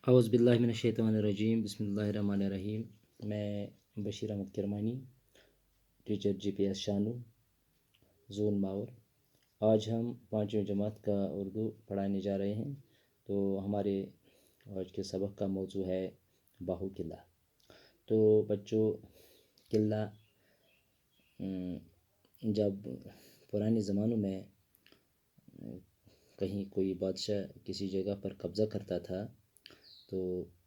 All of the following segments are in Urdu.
اعوذ باللہ من الشیطان الرجیم، بسم اللہ الرحمن الرحیم۔ میں بشیر احمد کرمانی، ٹیچر جی پی ایس شانو، زون ماور۔ آج ہم 5ویں جماعت کا اردو پڑھانے جا رہے ہیں۔ تو ہمارے آج کے سبق کا موضوع ہے باہو قلعہ۔ تو بچوں، قلعہ جب پرانے زمانوں میں کہیں کوئی بادشاہ کسی جگہ پر قبضہ کرتا تھا تو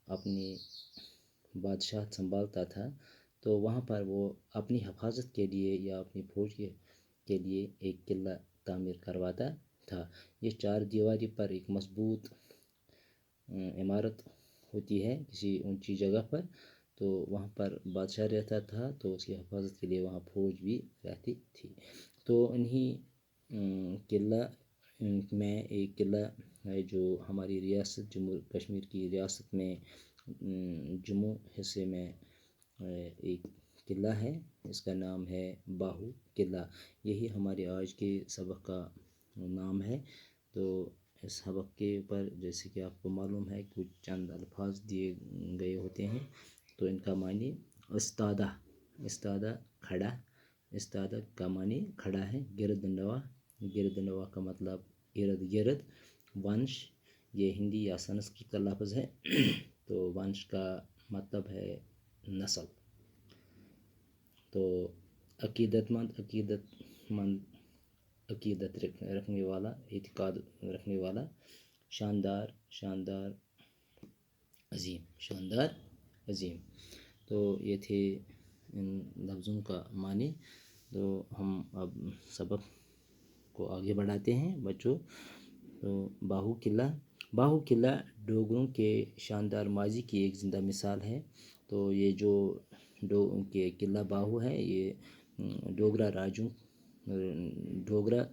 اپنی بادشاہت سنبھالتا تھا، تو وہاں پر وہ اپنی حفاظت کے لیے یا اپنی فوج کے لیے ایک قلعہ تعمیر کرواتا تھا۔ یہ 4 دیواری پر ایک مضبوط عمارت ہوتی ہے کسی اونچی جگہ پر، تو وہاں پر بادشاہ رہتا تھا، تو اس کی حفاظت کے لیے وہاں فوج بھی رہتی تھی۔ تو انہی قلعہ میں ایک قلعہ ہے جو ہماری ریاست جموں کشمیر کی ریاست میں جموں حصے میں ایک قلعہ ہے، اس کا نام ہے باہو قلعہ۔ یہی ہمارے آج کے سبق کا نام ہے۔ تو اس سبق کے اوپر جیسے کہ آپ کو معلوم ہے کچھ چند الفاظ دیے گئے ہوتے ہیں، تو ان کا معنی استادہ، استادہ کھڑا، استادہ کا معنی کھڑا ہے۔ گرد نواح، گرد نواح کا مطلب ارد گرد۔ ونش، یہ ہندی یا سنسکرت کا لفظ ہے، تو ونش کا مطلب ہے نسل۔ تو عقیدت مند، عقیدت رکھنے والا، اعتقاد رکھنے والا۔ شاندار، شاندار عظیم، شاندار عظیم۔ تو یہ تھے ان لفظوں کا معنی۔ تو ہم اب سبق کو آگے بڑھاتے ہیں بچوں۔ تو باہو قلعہ، باہو قلعہ ڈوگروں کے شاندار ماضی کی ایک زندہ مثال ہے۔ تو یہ جو قلعہ باہو ہے، یہ ڈوگرا راجوں، ڈوگرا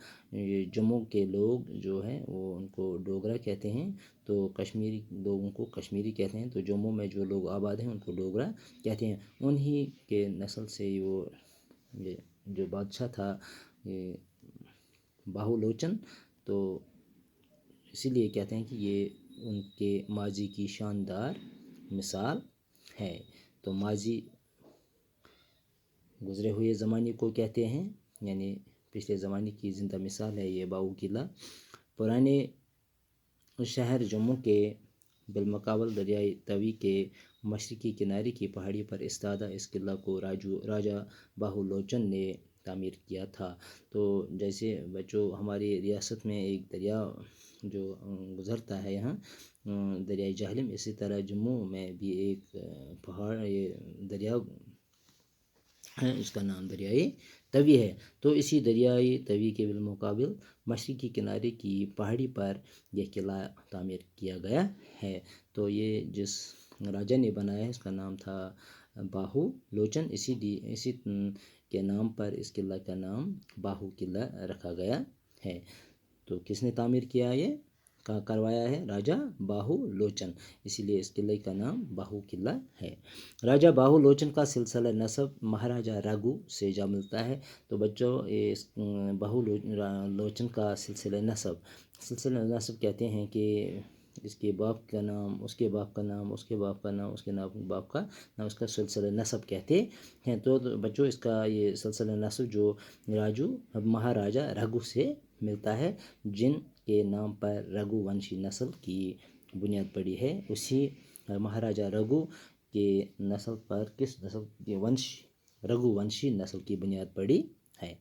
جموں کے لوگ جو ہیں وہ ان کو ڈوگرا کہتے ہیں، تو کشمیری لوگوں کو کشمیری کہتے ہیں۔ تو جموں میں جو لوگ آباد ہیں ان کو ڈوگرا کہتے ہیں۔ انہی کے نسل سے وہ یہ جو بادشاہ تھا یہ باہو لوچن، تو اسی لیے کہتے ہیں کہ یہ ان کے ماضی کی شاندار مثال ہے۔ تو ماضی گزرے ہوئے زمانے کو کہتے ہیں، یعنی پچھلے زمانے کی زندہ مثال ہے یہ باہو قلعہ۔ پرانے شہر جموں کے بالمقابل دریائے توی کے مشرقی کنارے کی پہاڑی پر استادہ اس قلعہ کو راجہ باہو لوچن نے تعمیر کیا تھا۔ تو جیسے بچوں ہماری ریاست میں ایک دریا جو گزرتا ہے یہاں، دریائے جہلم، اسی طرح جموں میں بھی ایک پہاڑ دریا ہے، اس کا نام دریائے توی ہے۔ تو اسی دریائے توی کے بالمقابل مشرقی کنارے کی پہاڑی پر یہ قلعہ تعمیر کیا گیا ہے۔ تو یہ جس راجہ نے بنایا ہے اس کا نام تھا باہو لوچن، اسی کے نام پر اس قلعہ کا نام باہو قلعہ رکھا گیا ہے۔ تو کس نے تعمیر کیا یہ کروایا ہے؟ راجہ باہو لوچن، اسی لیے اس قلعے کا نام باہو قلعہ ہے۔ راجہ باہو لوچن کا سلسلہ نسب مہاراجہ رگھو سے جا ملتا ہے۔ تو بچوں اس باہو لوچن کا سلسلہ نسب کہتے ہیں کہ اس کے باپ کا نام، اس کے باپ کا نام، اس کے باپ کا نام، اس کے باپ کا نام، اس کا سلسلہ نسب کہتے ہیں۔ تو بچوں اس کا یہ سلسلہ نسب جو مہاراجہ رگھو سے ملتا ہے، جن کے نام پر رگھو ونشی نسل کی بنیاد پڑی ہے، اسی مہاراجہ رگھو کے نسل پر کس نسل کے رگھو ونشی نسل کی بنیاد پڑی ہے۔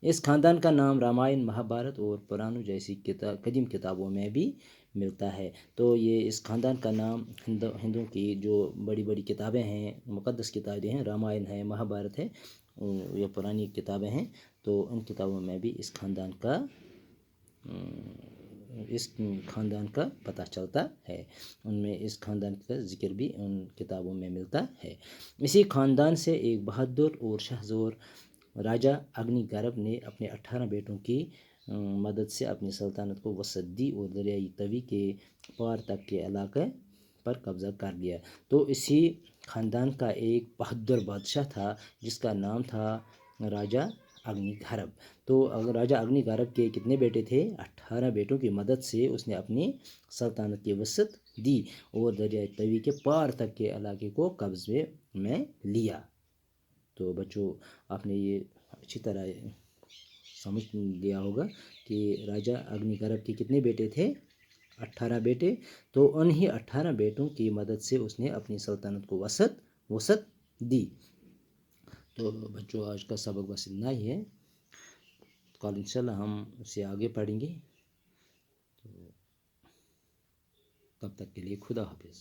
اس خاندان کا نام رامائن، مہابھارت اور پرانوں جیسی قدیم کتابوں میں بھی ملتا ہے۔ تو یہ اس خاندان کا نام ہندوؤں کی جو بڑی بڑی کتابیں ہیں، مقدس کتابیں ہیں، رامائن ہے، مہابھارت ہے، یہ پرانی کتابیں ہیں، تو ان کتابوں میں بھی اس خاندان کا پتہ چلتا ہے، ان میں اس خاندان کا ذکر بھی ان کتابوں میں ملتا ہے۔ اسی خاندان سے ایک بہادر اور شہزور راجہ اگنی گرب نے اپنے 18 بیٹوں کی مدد سے اپنی سلطنت کو وسعت دی اور دریائے توی کے پار تک کے علاقے پر قبضہ کر لیا۔ تو اسی خاندان کا ایک بہادر بادشاہ تھا جس کا نام تھا راجہ اگنی گھرب. تو اگر راجا اگنی گھرب کے کتنے بیٹے تھے؟ 18 بیٹوں کی مدد سے اس نے اپنی سلطنت کی وسعت دی اور دریائے طویل کے پار تک کے علاقے کو قبضے میں لیا. تو بچوں آپ نے یہ اچھی طرح سمجھ لیا ہوگا کہ راجا اگنی گھرب کے کتنے بیٹے تھے؟ 18 بیٹے. تو انہی 18 بیٹوں کی مدد سے اس نے اپنی سلطنت کو وسعت دی. تو بچوں آج کا سبق بس اتنا ہی ہے. کل انشاءاللہ ہم اسے آگے پڑھیں گے. تو تب تک کے لیے خدا حافظ.